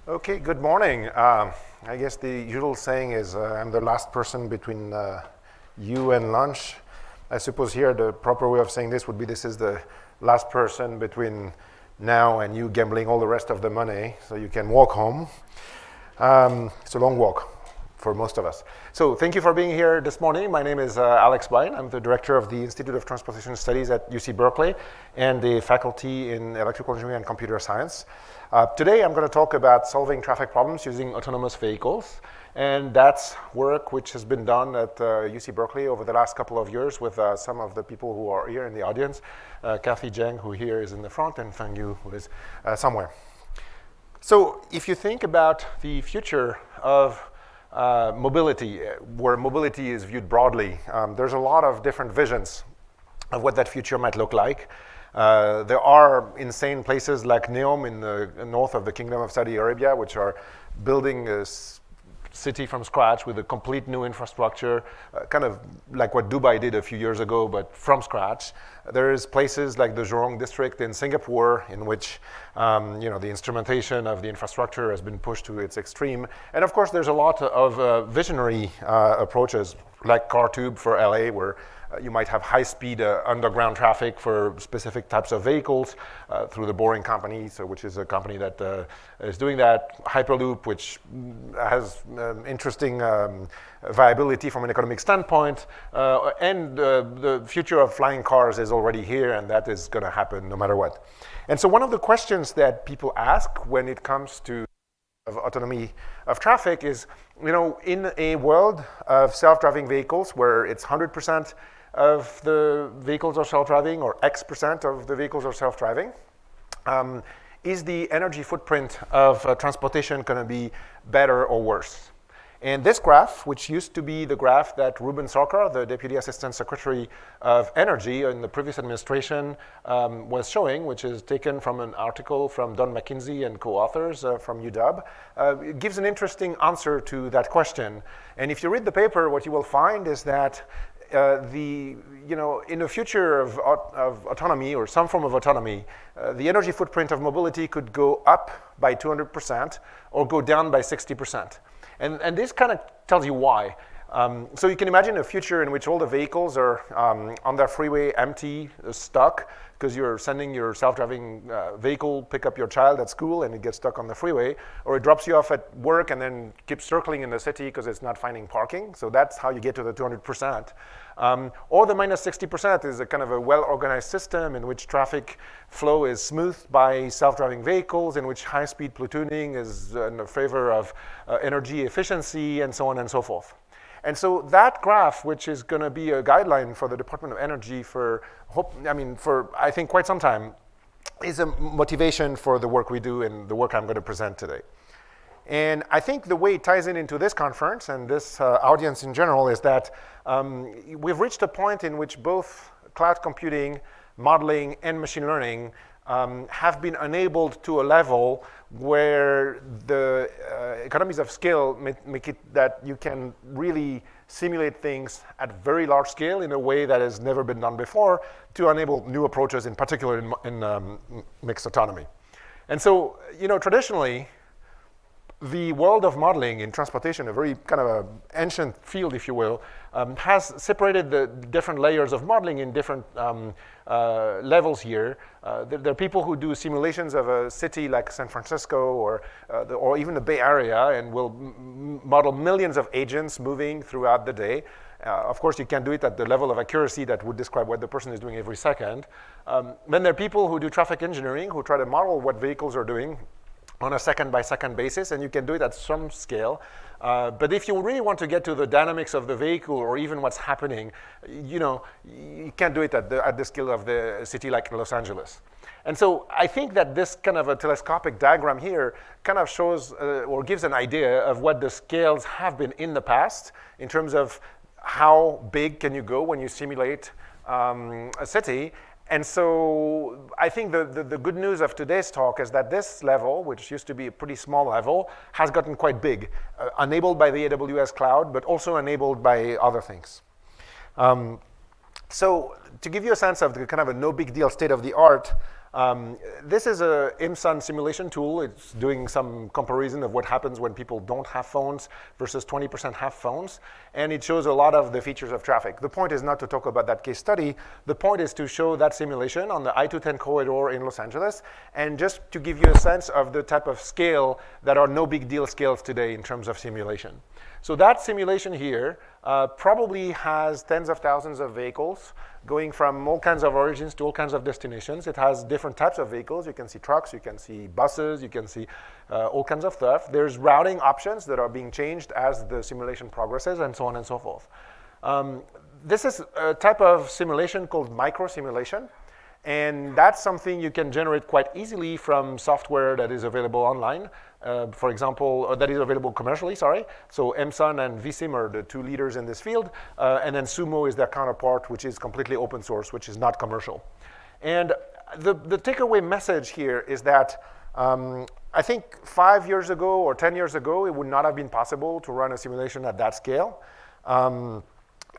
Okay, good morning. I guess the usual saying is I'm the last person between you and lunch. I suppose here the proper way of saying this would be this is the last person between now and you gambling all the rest of the money so you can walk home. It's a long walk for most of us. So thank you for being here this morning. My name is Alex Bayen. I'm the director of the Institute of Transportation Studies at UC Berkeley and the faculty in electrical engineering and computer science. Today I'm going to talk about solving traffic problems using autonomous vehicles. And that's work which has been done at UC Berkeley over the last couple of years with some of the people who are here in the audience. Kathy Zhang, who here is in the front, and Feng Yu, who is somewhere. So if you think about the future of mobility, where mobility is viewed broadly, there's a lot of different visions of what that future might look like. There are insane places like Neom in the north of the Kingdom of Saudi Arabia, which are building a city from scratch with a complete new infrastructure, kind of like what Dubai did a few years ago, but from scratch. There's places like the Jurong district in Singapore, in which the instrumentation of the infrastructure has been pushed to its extreme. And of course, there's a lot of visionary approaches, like CarTube for LA, where you might have high-speed underground traffic for specific types of vehicles through the Boring company, which is a company that is doing that. Hyperloop, which has interesting viability from an economic standpoint. And the future of flying cars is already here, and that is going to happen no matter what. And so one of the questions that people ask when it comes to autonomy of traffic is, in a world of self-driving vehicles where it's 100% of the vehicles are self-driving or X% of the vehicles are self-driving, is the energy footprint of transportation going to be better or worse? And this graph, which used to be the graph that Ruben Sarkar, the Deputy Assistant Secretary of Energy in the previous administration, was showing, which is taken from an article from Don McKinsey and co-authors from UW, gives an interesting answer to that question. And if you read the paper, what you will find is that in the future of autonomy or some form of autonomy, the energy footprint of mobility could go up by 200% or go down by 60%. And this kind of tells you why. So you can imagine a future in which all the vehicles are on their freeway empty, stuck, because you're sending your self-driving vehicle pick up your child at school and it gets stuck on the freeway, or it drops you off at work and then keeps circling in the city because it's not finding parking. So that's how you get to the 200%. Or the minus 60% is a kind of a well-organized system in which traffic flow is smoothed by self-driving vehicles, in which high-speed platooning is in favor of energy efficiency, and so on and so forth. And so that graph, which is going to be a guideline for the Department of Energy for I think quite some time, is a motivation for the work we do and the work I'm going to present today. And I think the way it ties into this conference and this audience in general is that we've reached a point in which both cloud computing, modeling, and machine learning have been enabled to a level where the economies of scale make it that you can really simulate things at very large scale in a way that has never been done before to enable new approaches, in particular in mixed autonomy. And so, traditionally, the world of modeling in transportation, a very kind of an ancient field, if you will, has separated the different layers of modeling in different levels here. There are people who do simulations of a city like San Francisco or even the Bay Area and will model millions of agents moving throughout the day. Of course, you can't do it at the level of accuracy that would describe what the person is doing every second. Then there are people who do traffic engineering who try to model what vehicles are doing on a second-by-second basis, and you can do it at some scale. But if you really want to get to the dynamics of the vehicle or even what's happening, you can't do it at the scale of the city like Los Angeles. And so I think that this kind of a telescopic diagram here kind of shows or gives an idea of what the scales have been in the past in terms of how big can you go when you simulate a city. And so I think the good news of today's talk is that this level, which used to be a pretty small level, has gotten quite big, enabled by the AWS cloud, but also enabled by other things. So to give you a sense of the kind of a no big deal state of the art, This is a IMSUN simulation tool. It's doing some comparison of what happens when people don't have phones versus 20% have phones. And it shows a lot of the features of traffic. The point is not to talk about that case study. The point is to show that simulation on the I-210 corridor in Los Angeles, and just to give you a sense of the type of scale that are no big deal scales today in terms of simulation. So that simulation here probably has tens of thousands of vehicles going from all kinds of origins to all kinds of destinations. It has different types of vehicles. You can see trucks, you can see buses, you can see all kinds of stuff. There's routing options that are being changed as the simulation progresses, and so on and so forth. This is a type of simulation called microsimulation. And that's something you can generate quite easily from software that is available online. For example, that is available commercially, sorry. So IMSUN and vSim are the two leaders in this field. And then Sumo is their counterpart, which is completely open source, which is not commercial. And the takeaway message here is that I think 5 years ago or 10 years ago, it would not have been possible to run a simulation at that scale.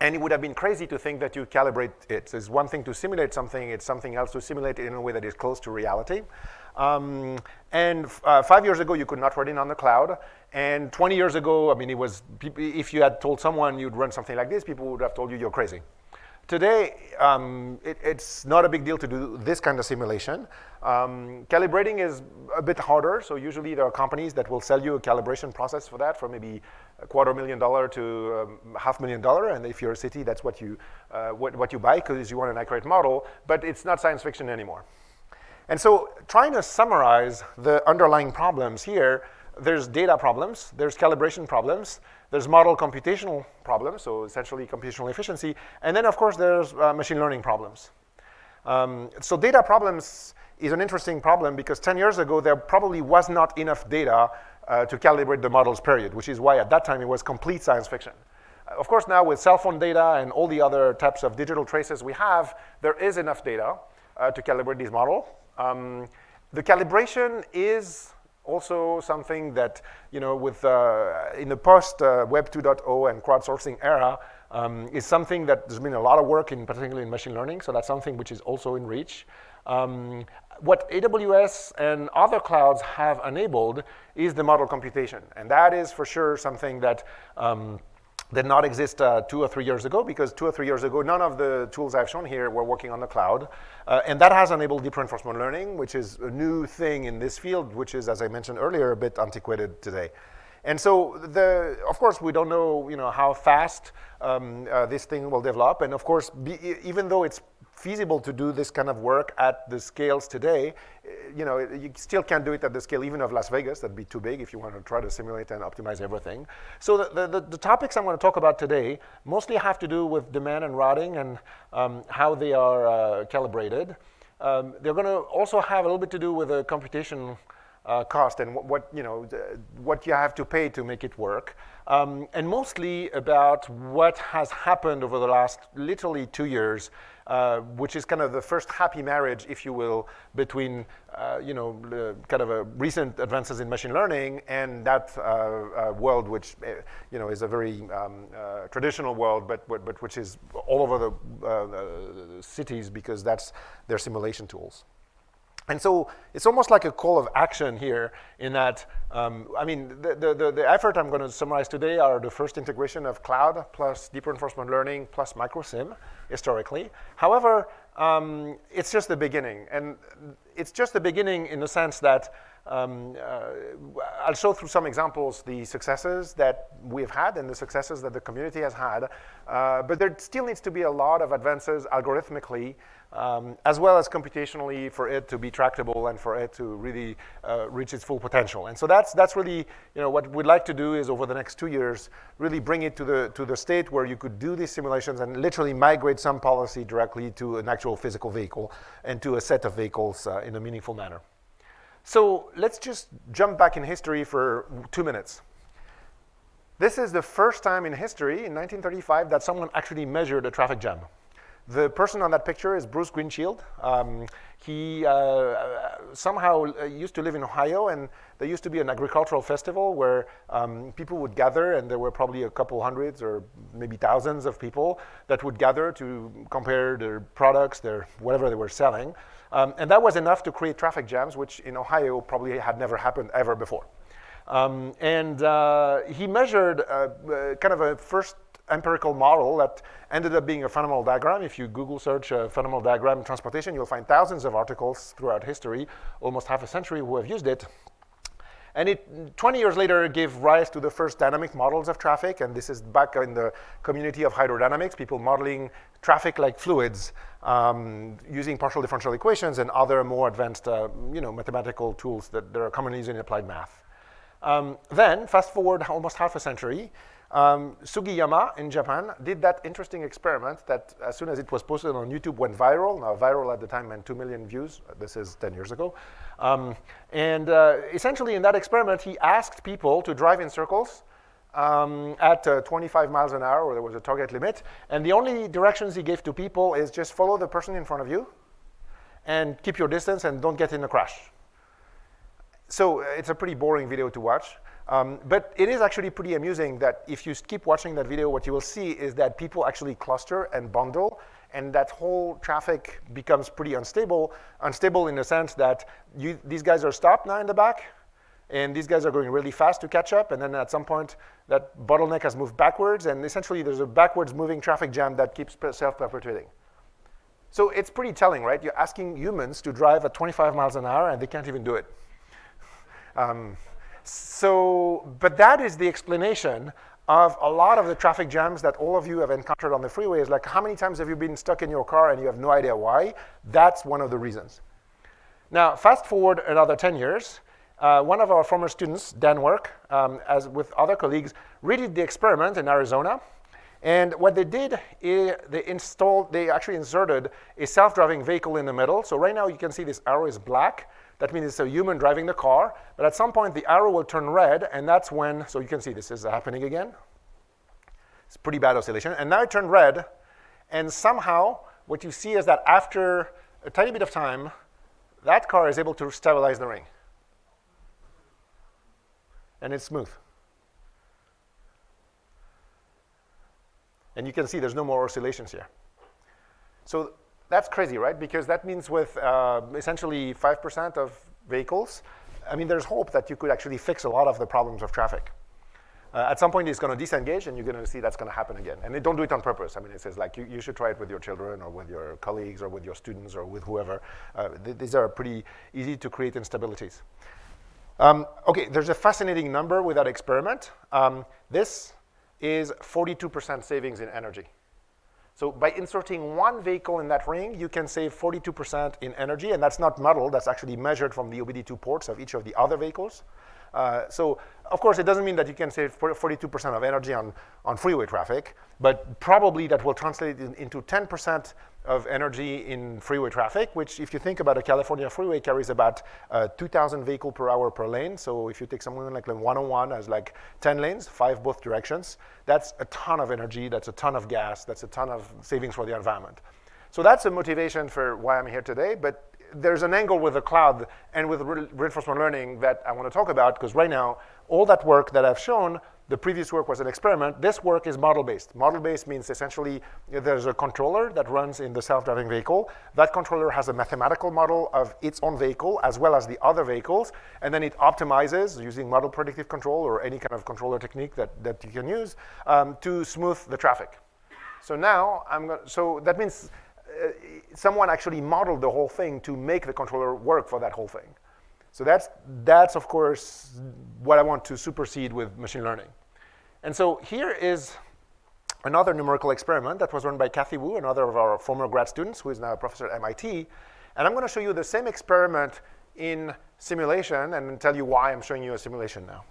And it would have been crazy to think that you calibrate it. It's one thing to simulate something, it's something else to simulate it in a way that is close to reality. 5 years ago, you could not run it on the cloud. And 20 years ago, I mean, if you had told someone you'd run something like this, people would have told you you're crazy. Today, it's not a big deal to do this kind of simulation. Calibrating is a bit harder, so usually there are companies that will sell you a calibration process for that for maybe $250,000 to $500,000, and if you're a city, that's what you buy because you want an accurate model, but it's not science fiction anymore. And so trying to summarize the underlying problems here, there's data problems, there's calibration problems, there's model computational problems, so essentially computational efficiency, and then of course there's machine learning problems. So data problems is an interesting problem because 10 years ago there probably was not enough data to calibrate the models, period, which is why at that time it was complete science fiction. Of course now with cell phone data and all the other types of digital traces we have, there is enough data to calibrate these models. The calibration is also something that, with in the post Web 2.0 and crowdsourcing era, is something that there's been a lot of work in, particularly in machine learning. So that's something which is also in reach. What AWS and other clouds have enabled is the model computation, and that is for sure something that did not exist 2 or 3 years ago, because 2 or 3 years ago, none of the tools I've shown here were working on the cloud. And that has enabled deep reinforcement learning, which is a new thing in this field, which is, as I mentioned earlier, a bit antiquated today. And so, of course, we don't know, how fast this thing will develop. And of course, even though it's feasible to do this kind of work at the scales today, you still can't do it at the scale even of Las Vegas. That'd be too big if you want to try to simulate and optimize everything. So the topics I'm going to talk about today mostly have to do with demand and routing and how they are calibrated. They're going to also have a little bit to do with the computation cost and what you have to pay to make it work, and mostly about what has happened over the last literally 2 years, which is kind of the first happy marriage, if you will, between kind of recent advances in machine learning and that world, which is a very traditional world, but which is all over the cities because that's their simulation tools. And so it's almost like a call of action here in that, the effort I'm going to summarize today are the first integration of cloud plus deep reinforcement learning plus microsim historically. However, it's just the beginning. And it's just the beginning in the sense that I'll show through some examples the successes that we've had and the successes that the community has had. But there still needs to be a lot of advances algorithmically, as well as computationally, for it to be tractable and for it to really reach its full potential. And so that's really what we'd like to do is over the next 2 years really bring it to the state where you could do these simulations and literally migrate some policy directly to an actual physical vehicle and to a set of vehicles in a meaningful manner. So let's just jump back in history for 2 minutes. This is the first time in history, in 1935, that someone actually measured a traffic jam. The person on that picture is Bruce Greenshield. He somehow used to live in Ohio, and there used to be an agricultural festival where people would gather, and there were probably a couple hundreds or maybe thousands of people that would gather to compare their products, their whatever they were selling. And that was enough to create traffic jams, which in Ohio probably had never happened ever before. He measured kind of a first empirical model that ended up being a fundamental diagram. If you Google search a fundamental diagram transportation, you'll find thousands of articles throughout history, almost half a century, who have used it. And it, 20 years later, gave rise to the first dynamic models of traffic, and this is back in the community of hydrodynamics, people modeling traffic like fluids, using partial differential equations and other more advanced mathematical tools that are commonly used in applied math. Then, fast forward almost half a century, Sugiyama in Japan did that interesting experiment that as soon as it was posted on YouTube went viral. Now, viral at the time meant 2 million views. This is 10 years ago. Essentially in that experiment, he asked people to drive in circles at 25 miles an hour, or there was a target limit. And the only directions he gave to people is just follow the person in front of you and keep your distance and don't get in a crash. So it's a pretty boring video to watch. But it is actually pretty amusing that if you keep watching that video, what you will see is that people actually cluster and bundle, and that whole traffic becomes pretty unstable. Unstable in the sense that these guys are stopped now in the back, and these guys are going really fast to catch up, and then at some point, that bottleneck has moved backwards, and essentially there's a backwards moving traffic jam that keeps self-perpetuating. So it's pretty telling, right? You're asking humans to drive at 25 miles an hour, and they can't even do it. But that is the explanation of a lot of the traffic jams that all of you have encountered on the freeways. Like, how many times have you been stuck in your car and you have no idea why? That's one of the reasons. Now, fast forward another 10 years. One of our former students, Dan Work, as with other colleagues, redid the experiment in Arizona. And what they did is they actually inserted a self-driving vehicle in the middle. So right now you can see this arrow is black. That means it's a human driving the car. But at some point, the arrow will turn red, and that's when, so you can see this is happening again. It's pretty bad oscillation. And now it turned red, and somehow what you see is that after a tiny bit of time, that car is able to stabilize the ring. And it's smooth. And you can see there's no more oscillations here. So that's crazy, right? Because that means with essentially 5% of vehicles, I mean, there's hope that you could actually fix a lot of the problems of traffic. At some point, it's going to disengage, and you're going to see that's going to happen again. And they don't do it on purpose. I mean, it says, like, you should try it with your children or with your colleagues or with your students or with whoever. These are pretty easy to create instabilities. OK, there's a fascinating number with that experiment. This is 42% savings in energy. So by inserting one vehicle in that ring, you can save 42% in energy, and that's not modeled, that's actually measured from the OBD2 ports of each of the other vehicles. So of course, it doesn't mean that you can save 42% of energy on freeway traffic, but probably that will translate into 10% of energy in freeway traffic, which if you think about a California freeway carries about 2,000 vehicles per hour per lane. So if you take someone like 101 as like 10 lanes, 5 both directions, that's a ton of energy, that's a ton of gas, that's a ton of savings for the environment. So that's a motivation for why I'm here today, but there's an angle with the cloud and with reinforcement learning that I want to talk about, because right now, all that work that I've shown, the previous work was an experiment. This work is model-based. Model-based means essentially there's a controller that runs in the self-driving vehicle. That controller has a mathematical model of its own vehicle as well as the other vehicles, and then it optimizes using model predictive control or any kind of controller technique that you can use to smooth the traffic. So now, so that means someone actually modeled the whole thing to make the controller work for that whole thing. So that's of course what I want to supersede with machine learning. And so here is another numerical experiment that was run by Kathy Wu, another of our former grad students who is now a professor at MIT. And I'm going to show you the same experiment in simulation and tell you why I'm showing you a simulation now.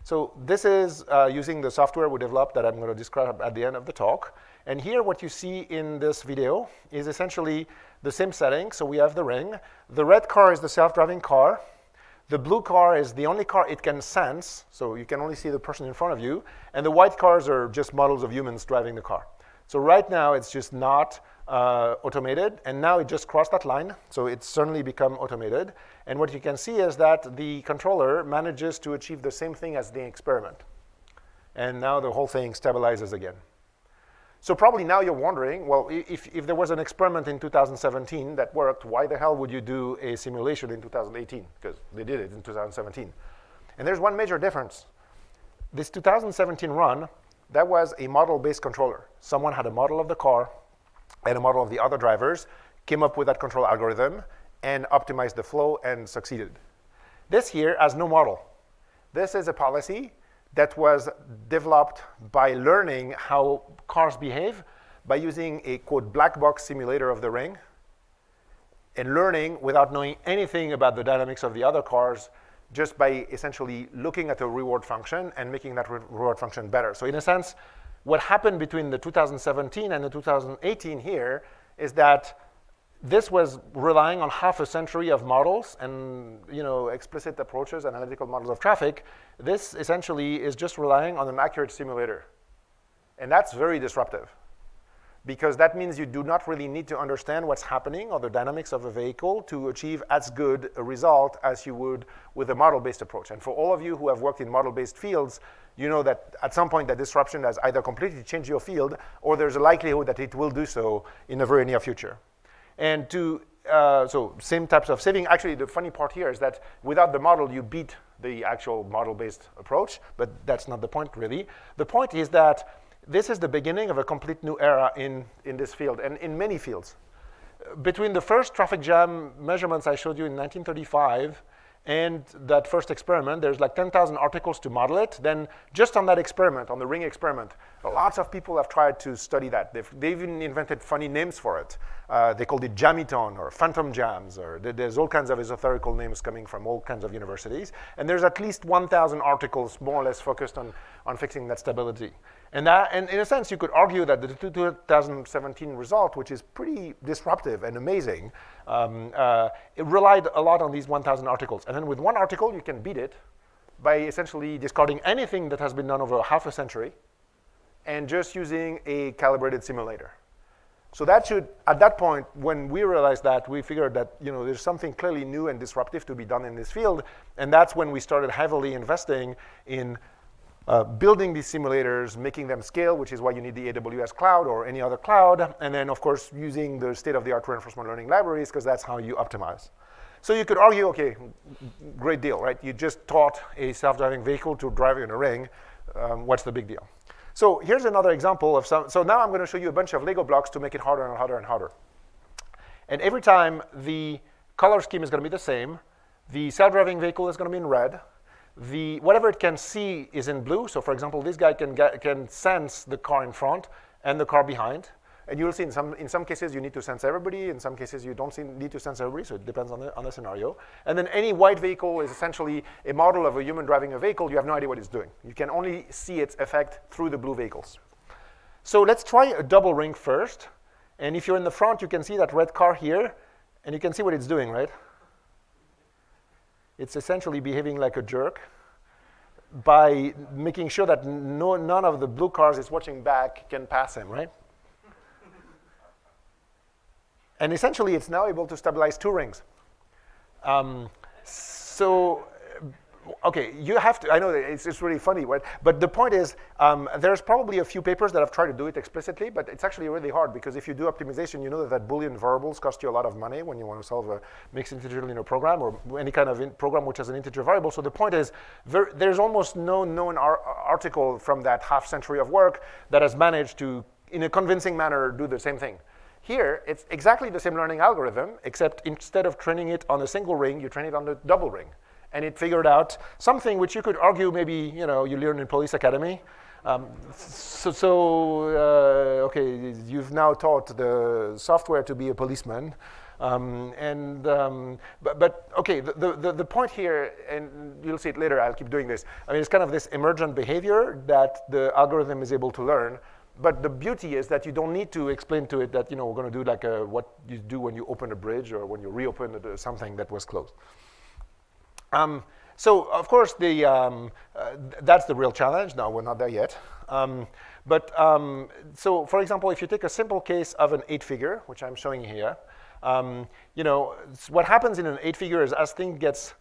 So this is using the software we developed that I'm going to describe at the end of the talk. And here what you see in this video is essentially the same setting. So we have the ring. The red car is the self-driving car. The blue car is the only car it can sense, so you can only see the person in front of you. And the white cars are just models of humans driving the car. So right now, it's just not automated, and now it just crossed that line, so it's certainly become automated. And what you can see is that the controller manages to achieve the same thing as the experiment. And now the whole thing stabilizes again. So probably now you're wondering, well, if there was an experiment in 2017 that worked, why the hell would you do a simulation in 2018? Because they did it in 2017. And there's one major difference. This 2017 run, that was a model-based controller. Someone had a model of the car and a model of the other drivers, came up with that control algorithm, and optimized the flow and succeeded. This here has no model. This is a policy that was developed by learning how cars behave by using a, quote, black box simulator of the ring and learning without knowing anything about the dynamics of the other cars, just by essentially looking at a reward function and making that reward function better. So in a sense, what happened between the 2017 and the 2018 here is that this was relying on half a century of models and explicit approaches, analytical models of traffic. This essentially is just relying on an accurate simulator. And that's very disruptive, because that means you do not really need to understand what's happening or the dynamics of a vehicle to achieve as good a result as you would with a model-based approach. And for all of you who have worked in model-based fields, you know that at some point that disruption has either completely changed your field or there's a likelihood that it will do so in the very near future. And so same types of saving. Actually, the funny part here is that without the model, you beat the actual model-based approach, but that's not the point really. The point is that this is the beginning of a complete new era in this field and in many fields. Between the first traffic jam measurements I showed you in 1935 and that first experiment, there's like 10,000 articles to model it. Then just on that experiment, on the ring experiment, lots of people have tried to study that. They've even invented funny names for it. They called it Jamiton or phantom jams, or there's all kinds of esoterical names coming from all kinds of universities. And there's at least 1,000 articles more or less focused on fixing that stability. And in a sense, you could argue that the 2017 result, which is pretty disruptive and amazing, it relied a lot on these 1,000 articles. And then with one article, you can beat it by essentially discarding anything that has been done over half a century and just using a calibrated simulator. So that should, at that point, when we realized that, we figured that there's something clearly new and disruptive to be done in this field. And that's when we started heavily investing in building these simulators, making them scale, which is why you need the AWS cloud or any other cloud, and then, of course, using the state-of-the-art reinforcement learning libraries, because that's how you optimize. So you could argue, okay, great deal, right? You just taught a self-driving vehicle to drive in a ring. What's the big deal? So here's another example of some. So now I'm going to show you a bunch of Lego blocks to make it harder and harder and harder. And every time the color scheme is going to be the same, the self-driving vehicle is going to be in red. Whatever it can see is in blue. So for example, this guy can sense the car in front and the car behind. And you'll see in some cases you need to sense everybody. In some cases you don't need to sense everybody, so it depends on the scenario. And then any white vehicle is essentially a model of a human driving a vehicle. You have no idea what it's doing. You can only see its effect through the blue vehicles. So let's try a double ring first. And if you're in the front, you can see that red car here, and you can see what it's doing, right? It's essentially behaving like a jerk by making sure that none of the blue cars it's watching back can pass him, right? And essentially, it's now able to stabilize two rings. Okay, you have to, I know it's really funny, right? But the point is, there's probably a few papers that have tried to do it explicitly, but it's actually really hard, because if you do optimization, you know that Boolean variables cost you a lot of money when you want to solve a mixed integer linear program or any kind of program which has an integer variable. So the point is, there's almost no known article from that half century of work that has managed to, in a convincing manner, do the same thing. Here, it's exactly the same learning algorithm, except instead of training it on a single ring, you train it on the double ring. And it figured out something which you could argue maybe you learn in police academy. Okay, you've now taught the software to be a policeman. But okay, the point here, and you'll see it later, I'll keep doing this. I mean, it's kind of this emergent behavior that the algorithm is able to learn. But the beauty is that you don't need to explain to it that we're going to do like what you do when you open a bridge or when you reopen something that was closed. So, of course, that's the real challenge. No, we're not there yet. So, for example, if you take a simple case of an 8-figure, which I'm showing here, what happens in an 8-figure is as things gets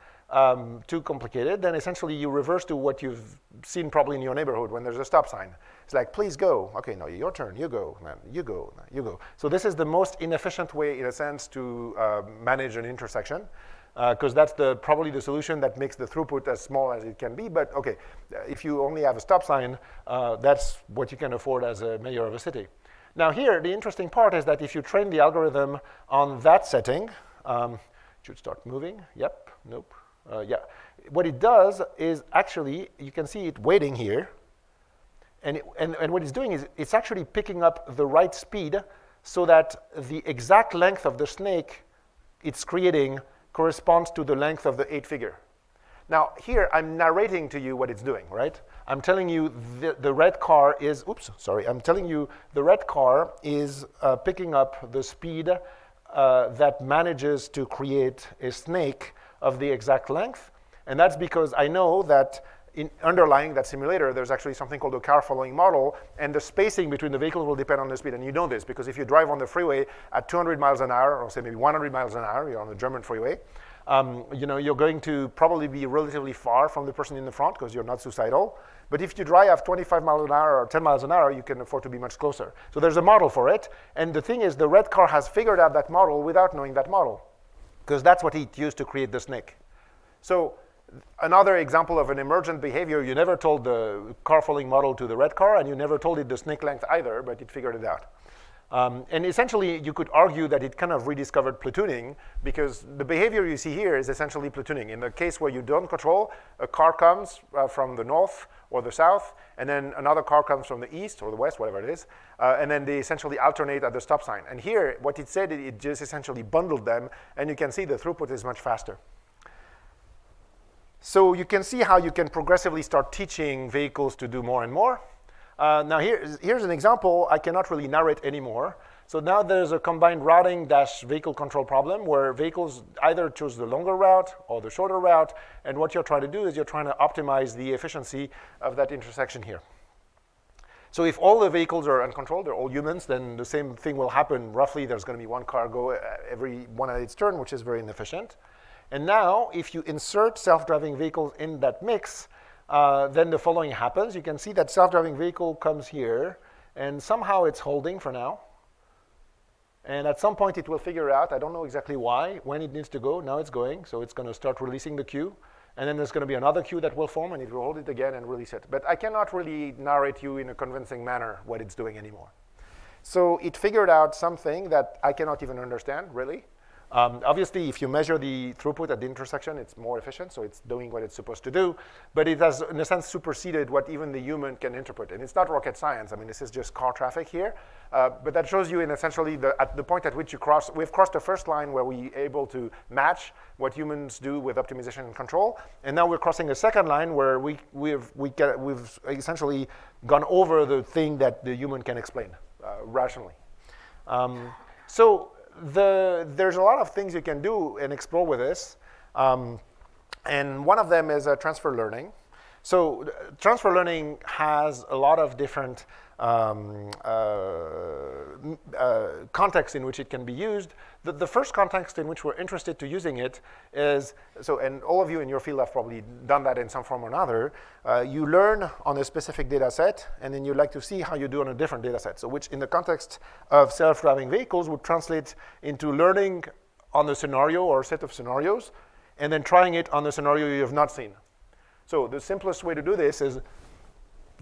too complicated, then essentially you reverse to what you've seen probably in your neighborhood when there's a stop sign. It's like, please go. Okay, no, your turn. You go, man. You go. You go. So this is the most inefficient way, in a sense, to manage an intersection, because that's probably the solution that makes the throughput as small as it can be. But okay, if you only have a stop sign, that's what you can afford as a mayor of a city. Now here, the interesting part is that if you train the algorithm on that setting, it should start moving. Yep. Nope. Yeah. What it does is actually, you can see it waiting here. And what it's doing is it's actually picking up the right speed so that the exact length of the snake it's creating corresponds to the length of the 8-figure. Now, here I'm narrating to you what it's doing, right? I'm telling you the red car is, I'm telling you the red car is picking up the speed that manages to create a snake of the exact length. And that's because I know that underlying that simulator, there's actually something called a car following model, and the spacing between the vehicles will depend on the speed. And you know this because if you drive on the freeway at 200 miles an hour, or say maybe 100 miles an hour, you're on the German freeway, you're going to probably be relatively far from the person in the front because you're not suicidal. But if you drive at 25 miles an hour or 10 miles an hour, you can afford to be much closer. So there's a model for it. And the thing is, the red car has figured out that model without knowing that model, because that's what it used to create the snake. So another example of an emergent behavior, you never told the car following model to the red car, and you never told it the snake length either, but it figured it out. And essentially, you could argue that it kind of rediscovered platooning, because the behavior you see here is essentially platooning. In the case where you don't control, a car comes from the north or the south, and then another car comes from the east or the west, whatever it is, and then they essentially alternate at the stop sign. And here, what it said, it just essentially bundled them, and you can see the throughput is much faster. So you can see how you can progressively start teaching vehicles to do more and more. Now here's an example. I cannot really narrate anymore. So now there's a combined routing dash vehicle control problem where vehicles either choose the longer route or the shorter route. And what you're trying to do is you're trying to optimize the efficiency of that intersection here. So if all the vehicles are uncontrolled, they're all humans, then the same thing will happen. Roughly, there's going to be one car go every one at its turn, which is very inefficient. And now, if you insert self-driving vehicles in that mix, then the following happens. You can see that self-driving vehicle comes here, and somehow it's holding for now. And at some point, it will figure out, I don't know exactly why, when it needs to go. Now it's going, so it's going to start releasing the queue. And then there's going to be another queue that will form, and it will hold it again and release it. But I cannot really narrate you in a convincing manner what it's doing anymore. So it figured out something that I cannot even understand, really. Obviously, if you measure the throughput at the intersection, it's more efficient, so it's doing what it's supposed to do. But it has, in a sense, superseded what even the human can interpret. And it's not rocket science. I mean, this is just car traffic here. But that shows you, in essentially, at the point at which you cross, we've crossed the first line where we're able to match what humans do with optimization and control. And now we're crossing a second line where we've essentially gone over the thing that the human can explain rationally. There's a lot of things you can do and explore with this. And one of them is transfer learning. So transfer learning has a lot of different contexts in which it can be used. The first context in which we're interested to using it is, and all of you in your field have probably done that in some form or another, you learn on a specific data set, and then you like to see how you do on a different data set. So which in the context of self-driving vehicles would translate into learning on a scenario or a set of scenarios, and then trying it on a scenario you have not seen. So the simplest way to do this is,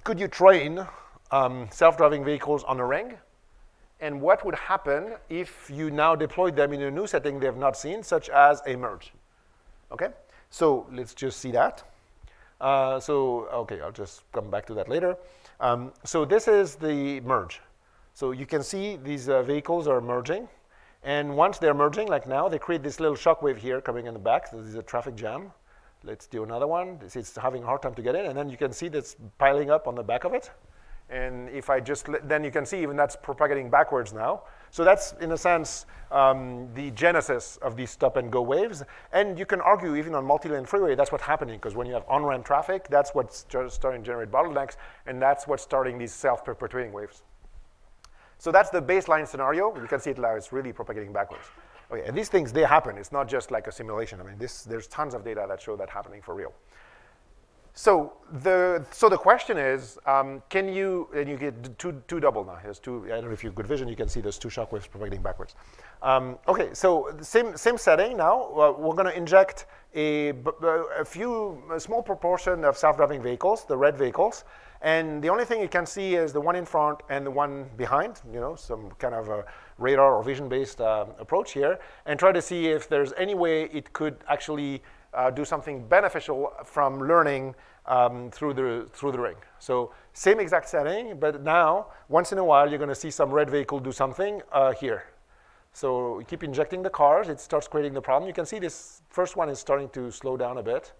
could you train self-driving vehicles on a ring? And what would happen if you now deployed them in a new setting they have not seen, such as a merge? Okay, so let's just see that. Okay, I'll just come back to that later. So this is the merge. So you can see these vehicles are merging. And once they're merging, like now, they create this little shockwave here coming in the back. So this is a traffic jam. Let's do another one. It's having a hard time to get in. And then you can see that's piling up on the back of it. And if I just, then you can see even that's propagating backwards now. So that's, in a sense, the genesis of these stop-and-go waves. And you can argue, even on multi-lane freeway, that's what's happening, because when you have on-ramp traffic, that's what's starting to generate bottlenecks, and that's what's starting these self-perpetuating waves. So that's the baseline scenario. You can see it now, it's really propagating backwards. Okay, and these things, they happen. It's not just like a simulation. I mean, there's tons of data that show that happening for real. So the question is, can you, and you get two double now. Here's two, I don't know if you have good vision, you can see those two shock waves propagating backwards. Okay, so same setting now. We're going to inject a small proportion of self-driving vehicles, the red vehicles. And the only thing you can see is the one in front and the one behind, some kind of a radar or vision-based approach here, and try to see if there's any way it could actually do something beneficial from learning through the ring. So same exact setting, but now, once in a while, you're going to see some red vehicle do something here. So you keep injecting the cars, it starts creating the problem. You can see this first one is starting to slow down a bit.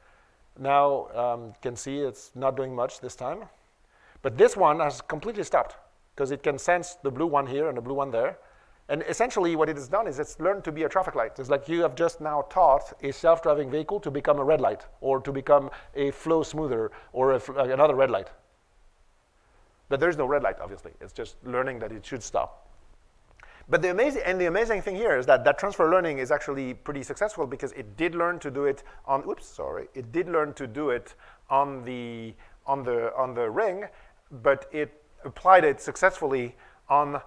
Now you can see it's not doing much this time. But this one has completely stopped because it can sense the blue one here and the blue one there. And essentially what it has done is it's learned to be a traffic light. It's like you have just now taught a self-driving vehicle to become a red light or to become a flow smoother or another red light. But there's no red light, obviously. It's just learning that it should stop. But the amazing thing here is that transfer learning is actually pretty successful because it did learn to do it on, it did learn to do it on the ring, but it applied it successfully on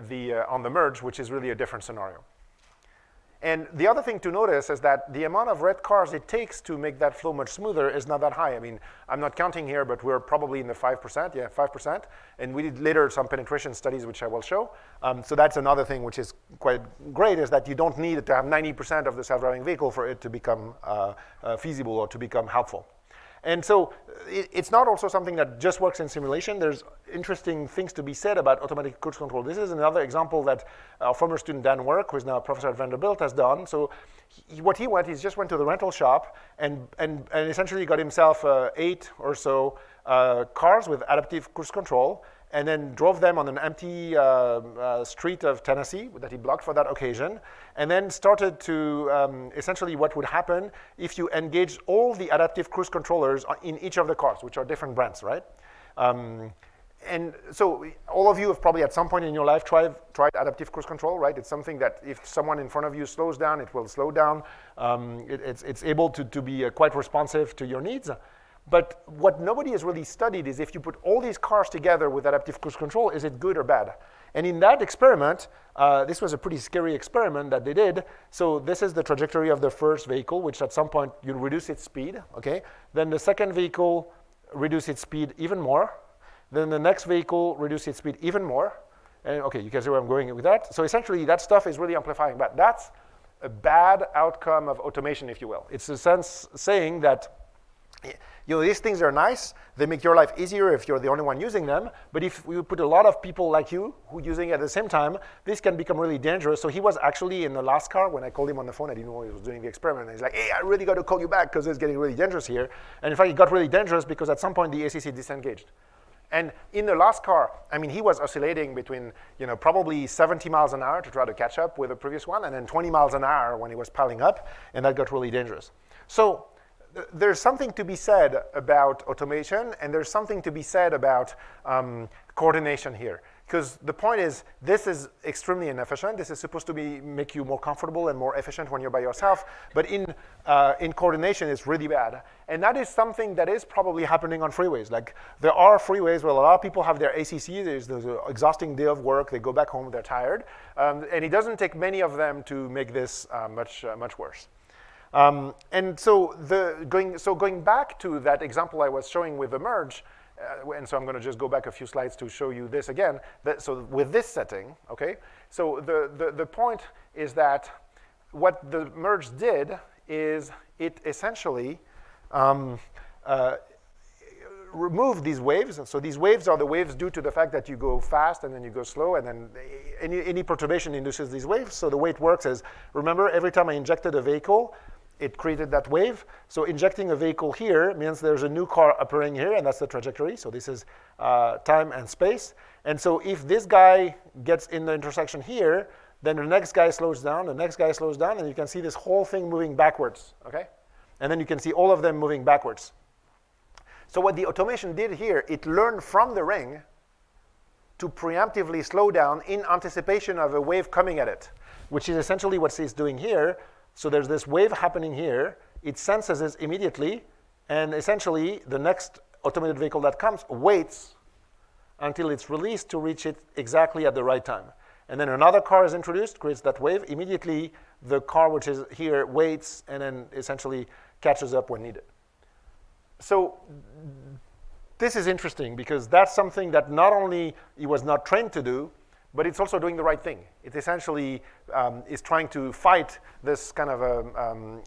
the merge, which is really a different scenario. And the other thing to notice is that the amount of red cars it takes to make that flow much smoother is not that high. I mean, I'm not counting here, but we're probably in the 5%, 5%. And we did later some penetration studies, which I will show. So that's another thing which is quite great, is that you don't need to have 90% of the self-driving vehicle for it to become feasible or to become helpful. And so it's not also something that just works in simulation. There's interesting things to be said about automatic cruise control. This is another example that our former student Dan Work, who is now a professor at Vanderbilt, has done. So what he just went to the rental shop and essentially got himself 8 or so cars with adaptive cruise control, and then drove them on an empty street of Tennessee that he blocked for that occasion, and then started to essentially what would happen if you engage all the adaptive cruise controllers in each of the cars, which are different brands, right? And so all of you have probably at some point in your life tried adaptive cruise control, right? It's something that if someone in front of you slows down, it will slow down. It's able to be quite responsive to your needs. But what nobody has really studied is if you put all these cars together with adaptive cruise control, is it good or bad? And in that experiment, this was a pretty scary experiment that they did. So this is the trajectory of the first vehicle, which at some point you reduce its speed, okay? Then the second vehicle reduce its speed even more. Then the next vehicle reduce its speed even more. And okay, you can see where I'm going with that. So essentially that stuff is really amplifying, but that's a bad outcome of automation, if you will. It's a sense saying that these things are nice. They make your life easier if you're the only one using them. But if you put a lot of people like you who are using it at the same time, this can become really dangerous. So he was actually in the last car when I called him on the phone. I didn't know he was doing the experiment. And he's like, hey, I really got to call you back because it's getting really dangerous here. And in fact, it got really dangerous because at some point the ACC disengaged. And in the last car, I mean, he was oscillating between, probably 70 miles an hour to try to catch up with the previous one, and then 20 miles an hour when he was piling up, and that got really dangerous. So there's something to be said about automation, and there's something to be said about coordination here. Because the point is, this is extremely inefficient. This is supposed to make you more comfortable and more efficient when you're by yourself. But in coordination, it's really bad. And that is something that is probably happening on freeways. Like, there are freeways where a lot of people have their ACC. There's an exhausting day of work. They go back home. They're tired. And it doesn't take many of them to make this much worse. And so going back to that example I was showing with the merge, and so I'm going to just go back a few slides to show you this again. So with this setting, okay, so the point is that what the merge did is it essentially removed these waves. So these waves are the waves due to the fact that you go fast and then you go slow, and then any perturbation induces these waves. So the way it works is, remember, every time I injected a vehicle, it created that wave. So injecting a vehicle here means there's a new car appearing here, and that's the trajectory. So this is time and space. And so if this guy gets in the intersection here, then the next guy slows down, the next guy slows down, and you can see this whole thing moving backwards, okay? And then you can see all of them moving backwards. So what the automation did here, it learned from the ring to preemptively slow down in anticipation of a wave coming at it, which is essentially what it's doing here. So there's this wave happening here. It senses it immediately, and essentially the next automated vehicle that comes waits until it's released to reach it exactly at the right time. And then another car is introduced, creates that wave. Immediately, the car which is here waits and then essentially catches up when needed. So this is interesting because that's something that not only it was not trained to do, but it's also doing the right thing. It essentially is trying to fight this kind of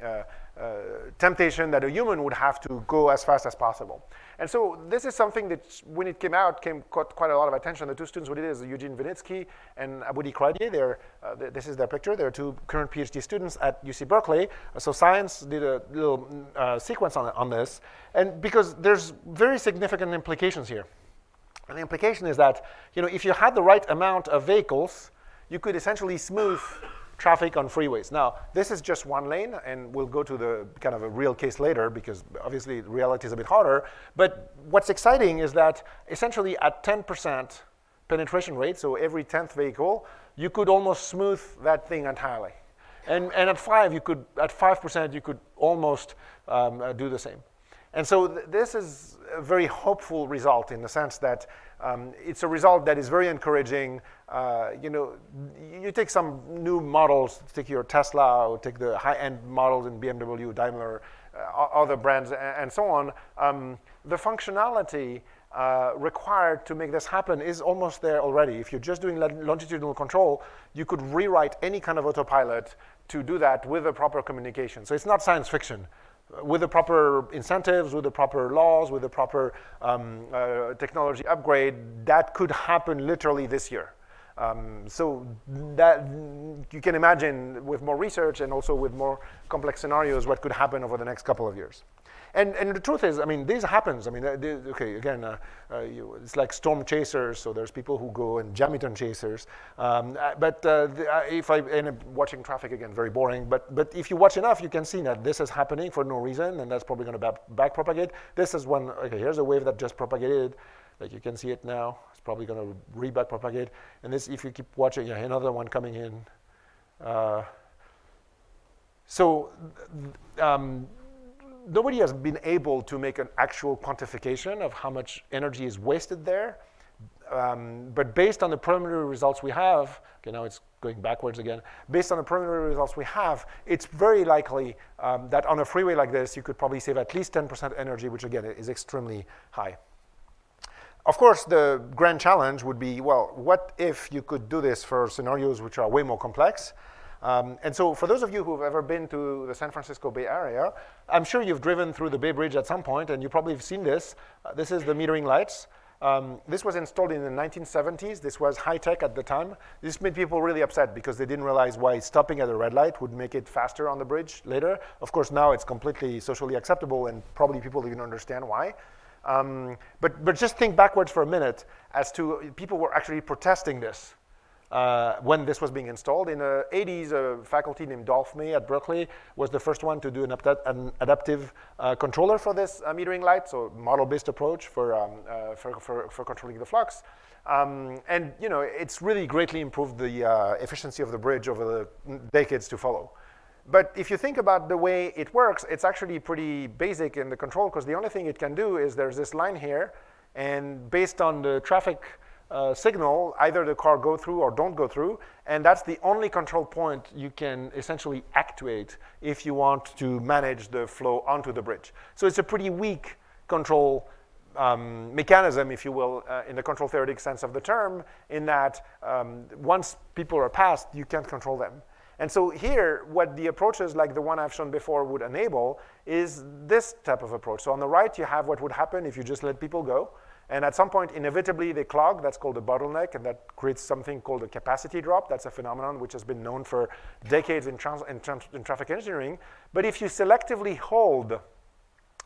temptation that a human would have to go as fast as possible. And so this is something that, when it came out, caught quite a lot of attention. The two students who did it is Eugene Vinitsky and Aboudi Kradier. This is their picture. They're two current PhD students at UC Berkeley. So Science did a little sequence on this, and because there's very significant implications here. And the implication is that, if you had the right amount of vehicles, you could essentially smooth traffic on freeways. Now, this is just one lane, and we'll go to the kind of a real case later because obviously reality is a bit harder. But what's exciting is that essentially at 10% penetration rate, so every 10th vehicle, you could almost smooth that thing entirely. And at 5%, you could almost do the same. And so this is a very hopeful result in the sense that it's a result that is very encouraging. You take some new models, take your Tesla, or take the high-end models in BMW, Daimler, other brands, and so on. The functionality required to make this happen is almost there already. If you're just doing longitudinal control, you could rewrite any kind of autopilot to do that with the proper communication. So it's not science fiction. With the proper incentives, with the proper laws, with the proper technology upgrade, that could happen literally this year. So that you can imagine with more research and also with more complex scenarios what could happen over the next couple of years. And the truth is, this happens. It's like storm chasers. So there's people who go and Jamison chasers. If I end up watching traffic again, very boring. But if you watch enough, you can see that this is happening for no reason, and that's probably going to back propagate. This is one. Okay, here's a wave that just propagated. Like you can see it now. It's probably going to re-back propagate. And this, if you keep watching, another one coming in. Nobody has been able to make an actual quantification of how much energy is wasted there. But based on the preliminary results we have, okay, now it's going backwards again. Based on the preliminary results we have, it's very likely that on a freeway like this, you could probably save at least 10% energy, which again is extremely high. Of course, the grand challenge would be, well, what if you could do this for scenarios which are way more complex? And so for those of you who've ever been to the San Francisco Bay Area, I'm sure you've driven through the Bay Bridge at some point, and you probably have seen this. This is the metering lights. This was installed in the 1970s. This was high-tech at the time. This made people really upset because they didn't realize why stopping at a red light would make it faster on the bridge later. Of course, now it's completely socially acceptable, and probably people even understand why. But just think backwards for a minute as to people were actually protesting this. When this was being installed. In the 80s, a faculty named Dolph May at Berkeley was the first one to do an adaptive controller for this metering light, so model-based approach for controlling the flux. It's really greatly improved the efficiency of the bridge over the decades to follow. But if you think about the way it works, it's actually pretty basic in the control, because the only thing it can do is there's this line here, and based on the traffic signal, either the car go through or don't go through, and that's the only control point you can essentially actuate if you want to manage the flow onto the bridge. So it's a pretty weak control mechanism, if you will, in the control theoretic sense of the term, in that once people are passed, you can't control them. And so here, what the approaches like the one I've shown before would enable is this type of approach. So on the right, you have what would happen if you just let people go. And at some point, inevitably, they clog. That's called a bottleneck, and that creates something called a capacity drop. That's a phenomenon which has been known for decades in traffic engineering. But if you selectively hold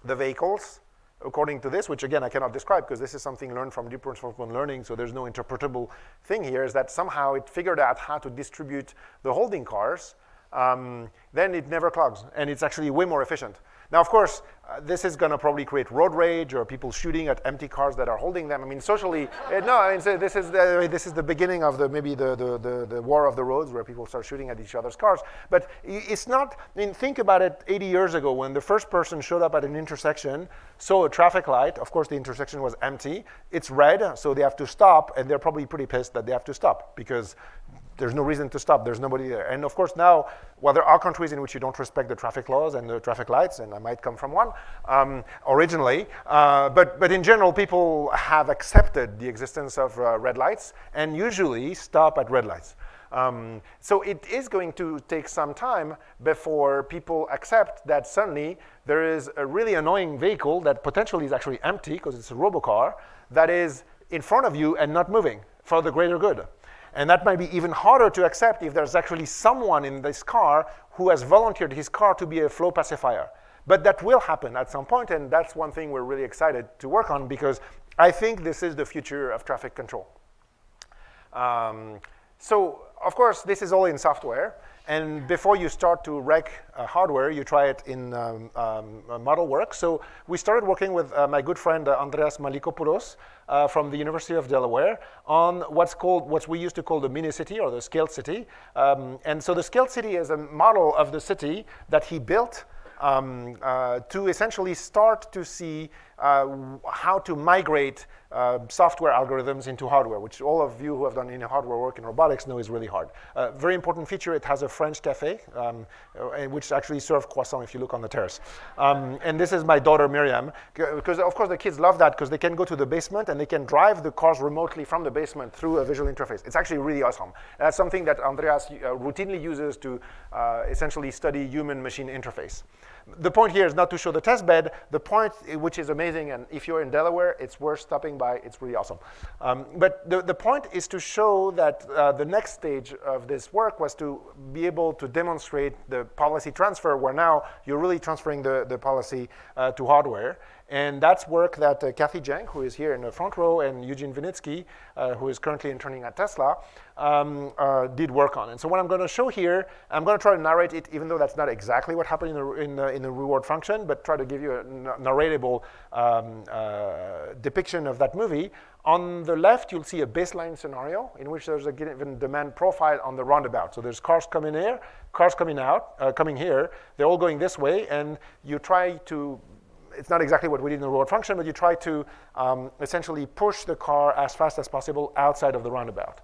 the vehicles, according to this, which again I cannot describe because this is something learned from deep reinforcement learning, so there's no interpretable thing here, is that somehow it figured out how to distribute the holding cars, then it never clogs, and it's actually way more efficient. Now, of course, this is going to probably create road rage or people shooting at empty cars that are holding them. I mean, socially, no. I mean, so this is the beginning of maybe the war of the roads, where people start shooting at each other's cars. But it's not. I mean, think about it. 80 years ago, when the first person showed up at an intersection, saw a traffic light. Of course, the intersection was empty. It's red, so they have to stop, and they're probably pretty pissed that they have to stop because there's no reason to stop. There's nobody there. And of course now, well, there are countries in which you don't respect the traffic laws and the traffic lights, and I might come from one originally. But in general, people have accepted the existence of red lights and usually stop at red lights. So it is going to take some time before people accept that suddenly there is a really annoying vehicle that potentially is actually empty because it's a robocar that is in front of you and not moving for the greater good. And that might be even harder to accept if there's actually someone in this car who has volunteered his car to be a flow pacifier. But that will happen at some point, and that's one thing we're really excited to work on because I think this is the future of traffic control. So, of course, this is all in software. And before you start to wreck hardware, you try it in model work. So we started working with my good friend Andreas Malikopoulos from the University of Delaware on what we used to call the mini city or the scaled city. And so the scaled city is a model of the city that he built to essentially start to see how to migrate software algorithms into hardware, which all of you who have done any hardware work in robotics know is really hard. Very important feature, it has a French cafe, which actually serves croissant if you look on the terrace. And this is my daughter Miriam, because of course the kids love that because they can go to the basement and they can drive the cars remotely from the basement through a visual interface. It's actually really awesome. And that's something that Andreas routinely uses to essentially study human-machine interface. The point here is not to show the test bed. The point, which is amazing, and if you're in Delaware, it's worth stopping by. It's really awesome. But the point is to show that the next stage of this work was to be able to demonstrate the policy transfer, where now you're really transferring the policy to hardware. And that's work that Kathy Jank, who is here in the front row, and Eugene Vinitsky, who is currently interning at Tesla, did work on. And so what I'm going to show here, I'm going to try to narrate it, even though that's not exactly what happened in the reward function, but try to give you a narratable depiction of that movie. On the left, you'll see a baseline scenario in which there's a given demand profile on the roundabout. So there's cars coming here, cars coming out, coming here. They're all going this way, and you try to, it's not exactly what we did in the reward function, but you try to essentially push the car as fast as possible outside of the roundabout.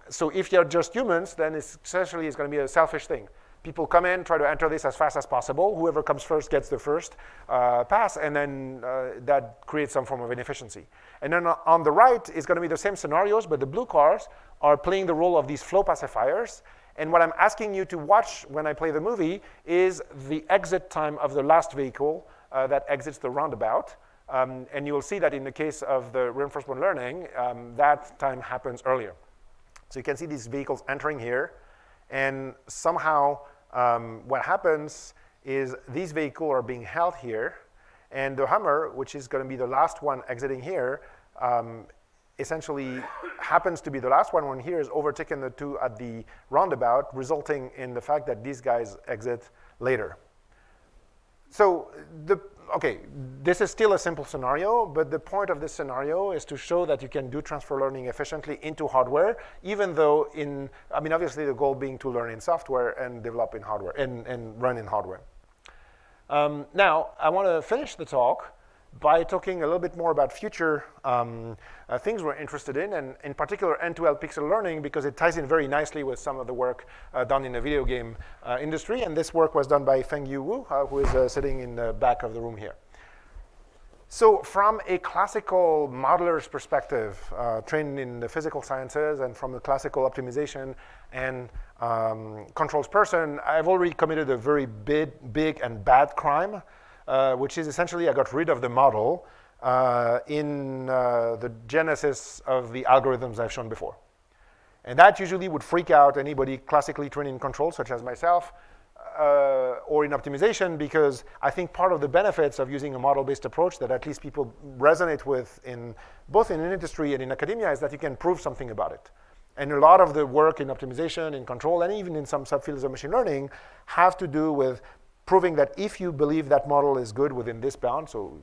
So if you're just humans, then essentially it's going to be a selfish thing. People come in, try to enter this as fast as possible. Whoever comes first gets the first pass, and then that creates some form of inefficiency. And then on the right is going to be the same scenarios, but the blue cars are playing the role of these flow pacifiers. And what I'm asking you to watch when I play the movie is the exit time of the last vehicle that exits the roundabout. And you will see that in the case of the reinforcement learning, that time happens earlier. So you can see these vehicles entering here, and somehow what happens is these vehicles are being held here, and the Hummer, which is going to be the last one exiting here, essentially happens to be the last one when here is overtaken the two at the roundabout, resulting in the fact that these guys exit later. So okay, this is still a simple scenario, but the point of this scenario is to show that you can do transfer learning efficiently into hardware, even though obviously the goal being to learn in software and develop in hardware and run in hardware. Now, I want to finish the talk by talking a little bit more about future things we're interested in, and in particular end-to-end pixel learning, because it ties in very nicely with some of the work done in the video game industry. And this work was done by Fengyu Wu, who is sitting in the back of the room here. So from a classical modeler's perspective, trained in the physical sciences, and from a classical optimization and controls person, I've already committed a very big and bad crime, which is essentially I got rid of the model in the genesis of the algorithms I've shown before. And that usually would freak out anybody classically trained in control, such as myself, or in optimization, because I think part of the benefits of using a model-based approach that at least people resonate with both in industry and in academia is that you can prove something about it. And a lot of the work in optimization, in control, and even in some subfields of machine learning have to do with proving that if you believe that model is good within this bound, so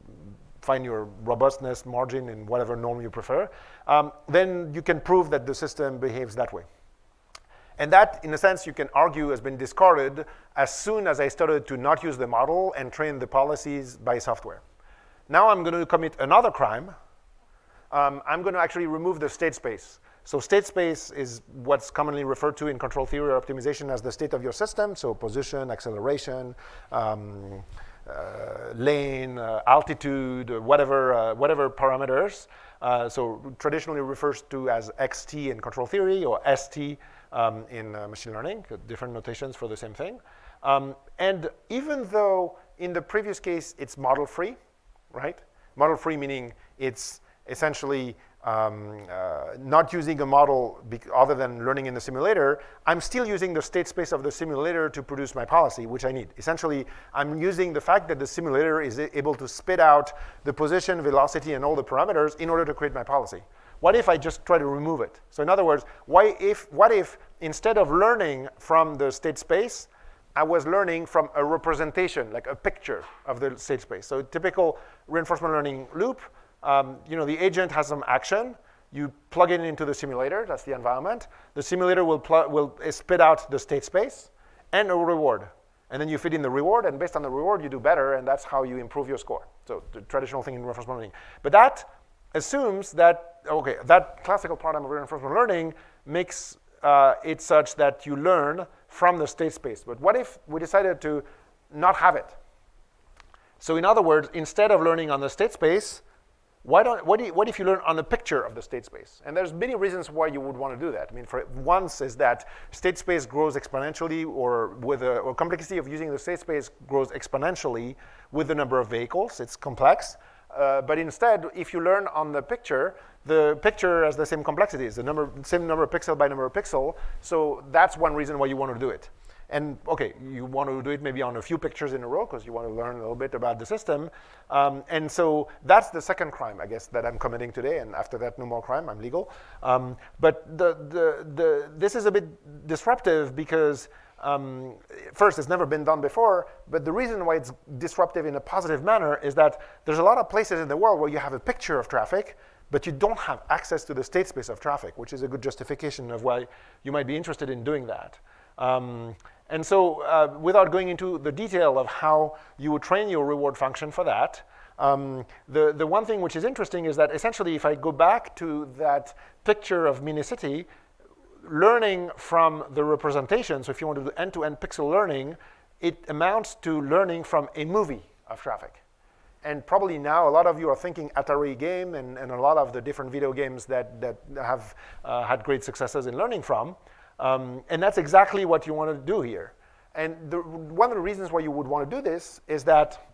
find your robustness margin in whatever norm you prefer, then you can prove that the system behaves that way. And that, in a sense, you can argue has been discarded as soon as I started to not use the model and train the policies by software. Now I'm going to commit another crime. I'm going to actually remove the state space. So state space is what's commonly referred to in control theory or optimization as the state of your system. So position, acceleration, lane, altitude, whatever parameters. So traditionally refers to as XT in control theory or ST in machine learning, different notations for the same thing. And even though in the previous case it's model-free, right? Model-free meaning it's essentially not using a model other than learning in the simulator, I'm still using the state space of the simulator to produce my policy, which I need. Essentially, I'm using the fact that the simulator is able to spit out the position, velocity, and all the parameters in order to create my policy. What if I just try to remove it? So in other words, what if instead of learning from the state space, I was learning from a representation, like a picture of the state space. So typical reinforcement learning loop, the agent has some action. You plug it into the simulator. That's the environment. The simulator will spit out the state space and a reward. And then you feed in the reward, and based on the reward, you do better, and that's how you improve your score. So the traditional thing in reinforcement learning. But that assumes that, okay, that classical paradigm of reinforcement learning makes it such that you learn from the state space. But what if we decided to not have it? So in other words, instead of learning on the state space, what if you learn on the picture of the state space? And there's many reasons why you would want to do that. I mean, for once is that state space grows exponentially, or complexity of using the state space grows exponentially with the number of vehicles. It's complex. But instead, if you learn on the picture has the same complexities, same number of pixel by number of pixel. So that's one reason why you want to do it. And okay, you want to do it maybe on a few pictures in a row because you want to learn a little bit about the system. And so that's the second crime, I guess, that I'm committing today. And after that, no more crime, I'm legal. But this is a bit disruptive because first, it's never been done before. But the reason why it's disruptive in a positive manner is that there's a lot of places in the world where you have a picture of traffic, but you don't have access to the state space of traffic, which is a good justification of why you might be interested in doing that. And so without going into the detail of how you would train your reward function for that, the one thing which is interesting is that essentially if I go back to that picture of Minicity, learning from the representation, so if you want to do end-to-end pixel learning, it amounts to learning from a movie of traffic. And probably now a lot of you are thinking Atari game and a lot of the different video games that have had great successes in learning from. And that's exactly what you want to do here. And one of the reasons why you would want to do this is that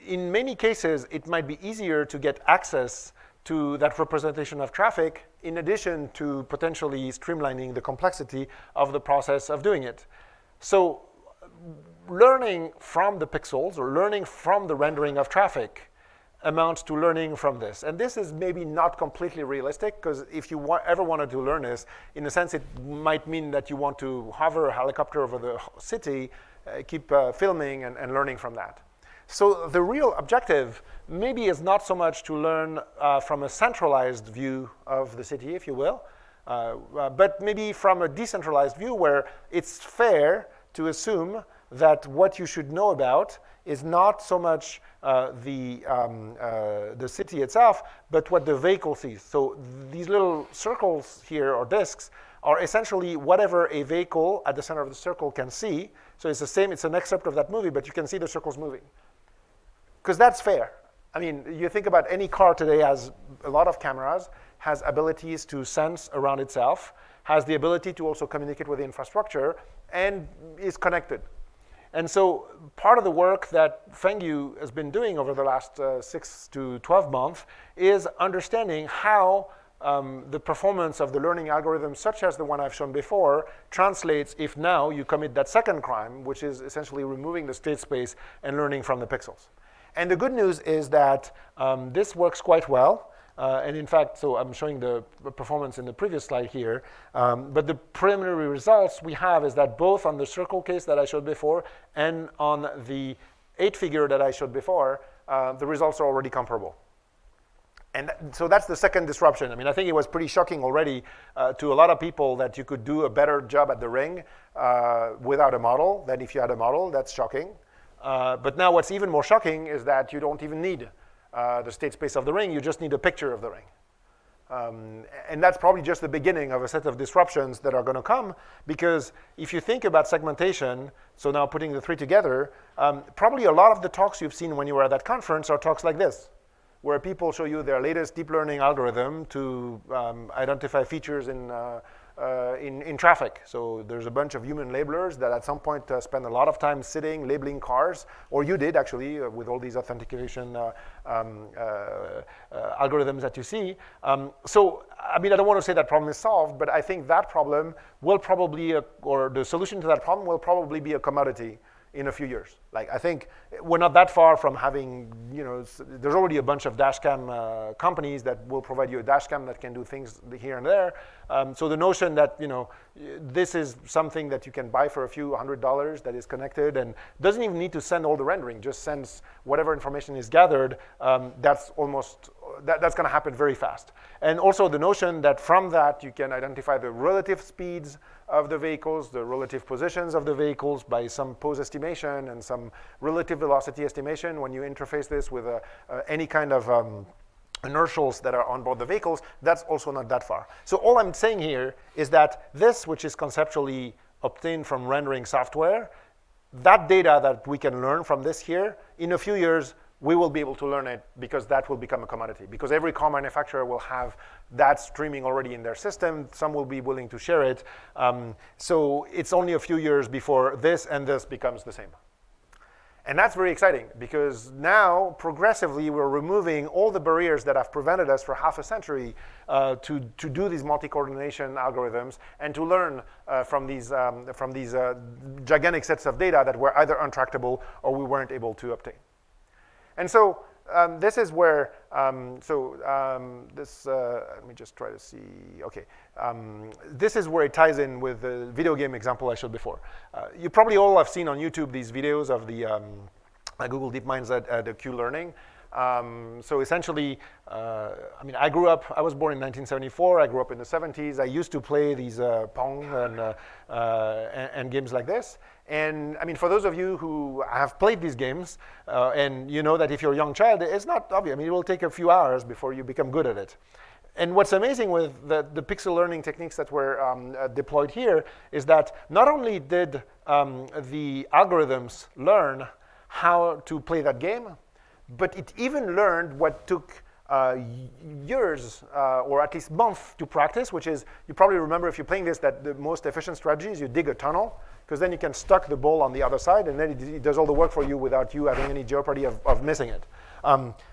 in many cases, it might be easier to get access to that representation of traffic in addition to potentially streamlining the complexity of the process of doing it. So learning from the pixels or learning from the rendering of traffic amounts to learning from this. And this is maybe not completely realistic because if you ever wanted to learn this, in a sense, it might mean that you want to hover a helicopter over the city, keep filming and learning from that. So the real objective maybe is not so much to learn from a centralized view of the city, if you will, but maybe from a decentralized view where it's fair to assume that what you should know about is not so much the city itself, but what the vehicle sees. So these little circles here, or disks, are essentially whatever a vehicle at the center of the circle can see. So it's the same, it's an excerpt of that movie, but you can see the circles moving. Because that's fair. I mean, you think about any car today has a lot of cameras, has abilities to sense around itself, has the ability to also communicate with the infrastructure, and is connected. And so part of the work that Fengyu has been doing over the last 6 to 12 months is understanding how the performance of the learning algorithm, such as the one I've shown before, translates if now you commit that second crime, which is essentially removing the state space and learning from the pixels. And the good news is that this works quite well. And in fact, so I'm showing the performance in the previous slide here. But the preliminary results we have is that both on the circle case that I showed before and on the 8-figure that I showed before, the results are already comparable. And so that's the second disruption. I mean, I think it was pretty shocking already to a lot of people that you could do a better job at the ring without a model than if you had a model. That's shocking. But now what's even more shocking is that you don't even need the state space of the ring. You just need a picture of the ring. And that's probably just the beginning of a set of disruptions that are going to come, because if you think about segmentation, so now putting the three together, probably a lot of the talks you've seen when you were at that conference are talks like this, where people show you their latest deep learning algorithm to identify features in traffic. So there's a bunch of human labelers that at some point spend a lot of time sitting, labeling cars, or you did actually with all these authentication algorithms that you see. So, I mean, I don't want to say that problem is solved, but I think that problem will probably, or the solution to that problem will probably be a commodity in a few years. Like, I think we're not that far from having, you know, there's already a bunch of dashcam companies that will provide you a dashcam that can do things here and there. So the notion that, you know, this is something that you can buy for a few $100 that is connected and doesn't even need to send all the rendering, just sends whatever information is gathered, that's almost, that's going to happen very fast. And also the notion that from that you can identify the relative speeds of the vehicles, the relative positions of the vehicles by some pose estimation and some relative velocity estimation when you interface this with any kind of inertials that are on board the vehicles, that's also not that far. So all I'm saying here is that this, which is conceptually obtained from rendering software, that data that we can learn from this here, in a few years, we will be able to learn it because that will become a commodity. Because every car manufacturer will have that streaming already in their system. Some will be willing to share it. So it's only a few years before this and this becomes the same. And that's very exciting because now, progressively, we're removing all the barriers that have prevented us for half a century to do these multi-coordination algorithms and to learn from these gigantic sets of data that were either untractable or we weren't able to obtain. And so this is where, let me just try to see, okay. This is where it ties in with the video game example I showed before. You probably all have seen on YouTube these videos of the Google DeepMinds at Q-Learning. So essentially, I mean, I was born in 1974, I grew up in the 70s. I used to play these Pong and games like this. And I mean, for those of you who have played these games, and you know that if you're a young child, it's not obvious. I mean, it will take a few hours before you become good at it. And what's amazing with the pixel learning techniques that were deployed here is that not only did the algorithms learn how to play that game, but it even learned what took years or at least months to practice, which is, you probably remember if you're playing this, that the most efficient strategy is you dig a tunnel, because then you can stuck the ball on the other side, and then it does all the work for you without you having any jeopardy of missing it.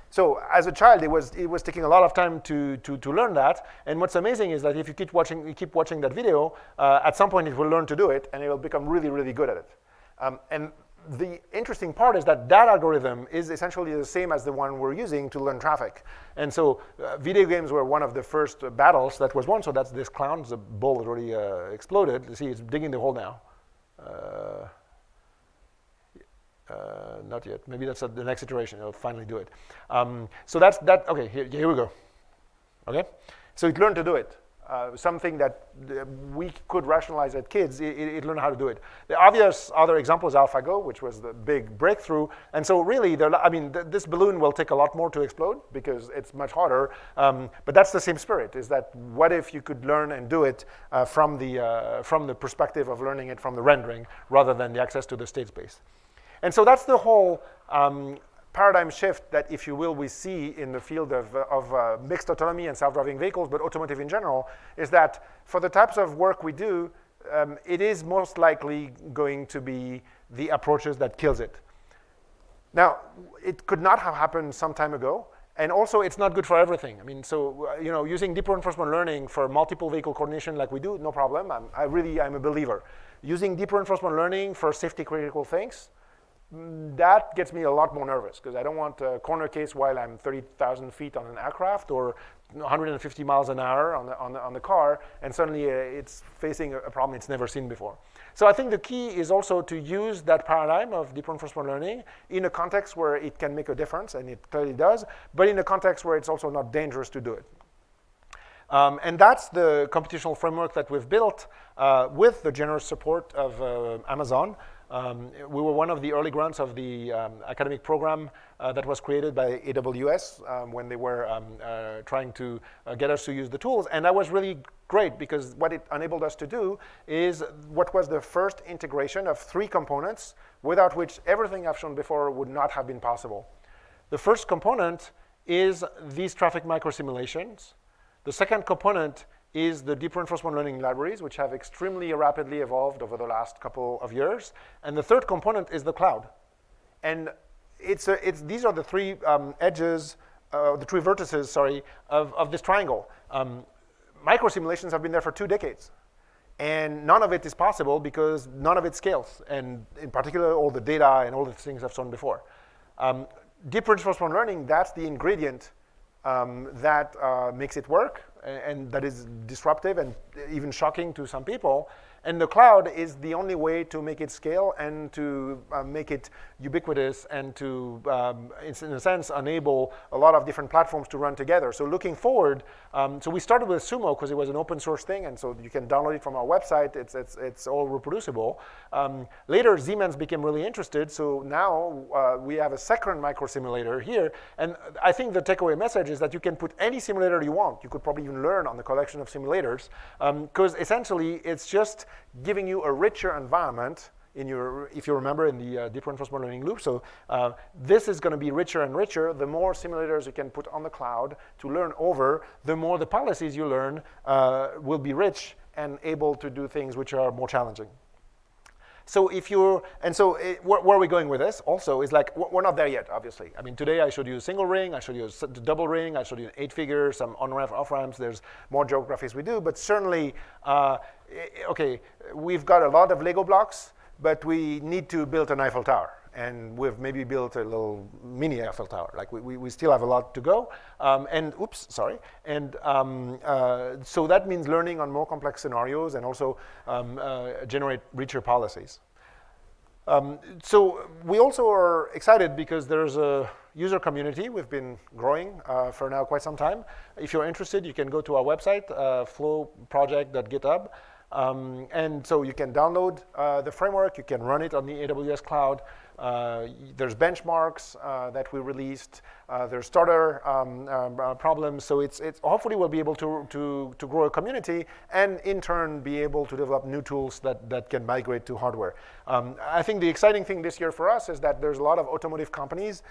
So as a child, it was taking a lot of time to learn that. And what's amazing is that if you keep watching that video, at some point it will learn to do it, and it will become really, really good at it. And the interesting part is that that algorithm is essentially the same as the one we're using to learn traffic. And so video games were one of the first battles that was won. So that's this clown. The ball already exploded. You see, it's digging the hole now. Not yet. Maybe that's the next iteration. It'll finally do it. So that's that. Okay, here we go. Okay, so it learned to do it. Something that we could rationalize as kids, it learned how to do it. The obvious other example is AlphaGo, which was the big breakthrough. And so really, I mean, this balloon will take a lot more to explode because it's much harder. But that's the same spirit, is that what if you could learn and do it from the perspective of learning it from the rendering rather than the access to the state space. And so that's the whole paradigm shift that, if you will, we see in the field of mixed autonomy and self-driving vehicles, but automotive in general, is that for the types of work we do, it is most likely going to be the approaches that kills it. Now, it could not have happened some time ago, and also it's not good for everything. I mean, so using deep reinforcement learning for multiple vehicle coordination like we do, no problem. I'm a believer. Using deep reinforcement learning for safety critical things, that gets me a lot more nervous because I don't want a corner case while I'm 30,000 feet on an aircraft or 150 miles an hour on the car, and suddenly it's facing a problem it's never seen before. So I think the key is also to use that paradigm of deep reinforcement learning in a context where it can make a difference, and it clearly does, but in a context where it's also not dangerous to do it. And that's the computational framework that we've built with the generous support of Amazon. We were one of the early grants of the academic program that was created by AWS when they were trying to get us to use the tools. And that was really great because what it enabled us to do is what was the first integration of 3 components without which everything I've shown before would not have been possible. The first component is these traffic microsimulations. The second component is the deep reinforcement learning libraries, which have extremely rapidly evolved over the last couple of years. And the third component is the cloud. And these are the 3 edges, the 3 vertices, sorry, of this triangle. Microsimulations have been there for 2 decades. And none of it is possible because none of it scales. And in particular, all the data and all the things I've shown before. Deep reinforcement learning, that's the ingredient that makes it work, and that is disruptive and even shocking to some people. And the cloud is the only way to make it scale and to make it ubiquitous and to, in a sense, enable a lot of different platforms to run together. So looking forward, so we started with Sumo because it was an open source thing, and so you can download it from our website. It's all reproducible. Later, Siemens became really interested, so now we have a second microsimulator here. And I think the takeaway message is that you can put any simulator you want. You could probably even learn on the collection of simulators, because essentially it's just giving you a richer environment in your, if you remember, in the deep reinforcement learning loop. So this is going to be richer and richer. The more simulators you can put on the cloud to learn over, the more the policies you learn will be rich and able to do things which are more challenging. So if you're, and so where are we going with this also is like, we're not there yet, obviously. I mean, today I showed you a single ring, I showed you a double ring, I showed you an 8-figure, some on-ramp, off-ramps, there's more geographies we do, but certainly, okay, we've got a lot of Lego blocks, but we need to build an Eiffel Tower. And we've maybe built a little mini Eiffel Tower. Like we still have a lot to go. And so that means learning on more complex scenarios and also generate richer policies. So we also are excited because there's a user community. We've been growing for now quite some time. If you're interested, you can go to our website, flowproject.github. And so you can download the framework, you can run it on the AWS cloud. There's benchmarks that we released. There's starter problems. So it's hopefully we'll be able to grow a community and in turn be able to develop new tools that can migrate to hardware. I think the exciting thing this year for us is that there's a lot of automotive companies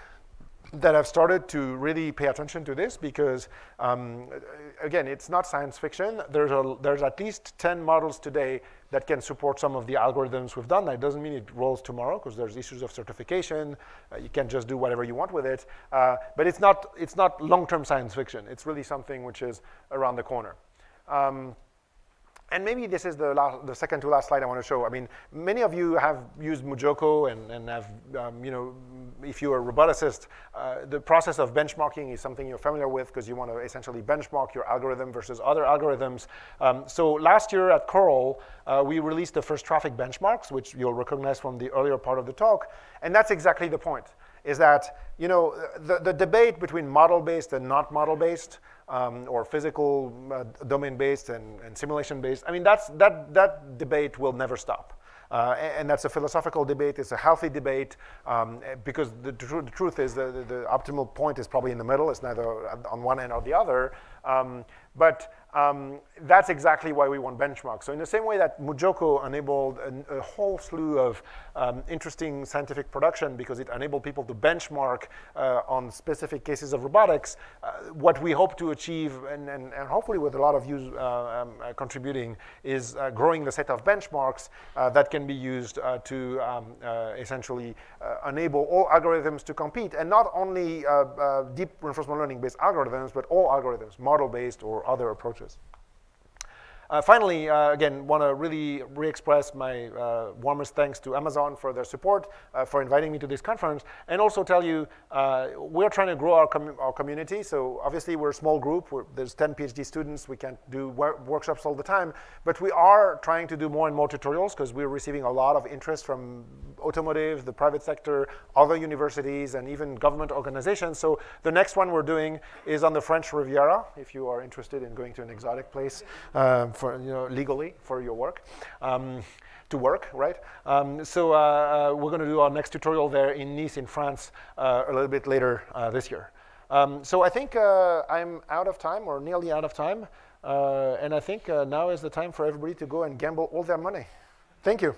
that have started to really pay attention to this because, again, it's not science fiction. There's at least 10 models today that can support some of the algorithms we've done. That doesn't mean it rolls tomorrow because there's issues of certification. You can't just do whatever you want with it. But it's not long-term science fiction. It's really something which is around the corner. And maybe this is the second to last slide I want to show. I mean, many of you have used Mujoko and have, if you're a roboticist, the process of benchmarking is something you're familiar with because you want to essentially benchmark your algorithm versus other algorithms. So last year at Coral, we released the first traffic benchmarks, which you'll recognize from the earlier part of the talk. And that's exactly the point, is that the debate between model-based and not model-based, or physical domain-based and simulation-based, I mean, that debate will never stop. And that's a philosophical debate. It's a healthy debate because the truth is the optimal point is probably in the middle. It's neither on one end or the other. But that's exactly why we want benchmarks. So in the same way that Mujoko enabled a whole slew of interesting scientific production because it enabled people to benchmark on specific cases of robotics, what we hope to achieve, and hopefully with a lot of you contributing, is growing the set of benchmarks that can be used to essentially enable all algorithms to compete, and not only deep reinforcement learning based algorithms, but all algorithms, model-based or other approaches. Finally, again, want to really re-express my warmest thanks to Amazon for their support, for inviting me to this conference, and also tell you we're trying to grow our community. So obviously we're a small group. There's 10 PhD students. We can't do workshops all the time, but we are trying to do more and more tutorials because we're receiving a lot of interest from automotive, the private sector, other universities, and even government organizations. So the next one we're doing is on the French Riviera, if you are interested in going to an exotic place for, legally for your work, to work, right? So we're going to do our next tutorial there in Nice, in France, a little bit later this year. So I think I'm out of time, or nearly out of time, and I think now is the time for everybody to go and gamble all their money. Thank you.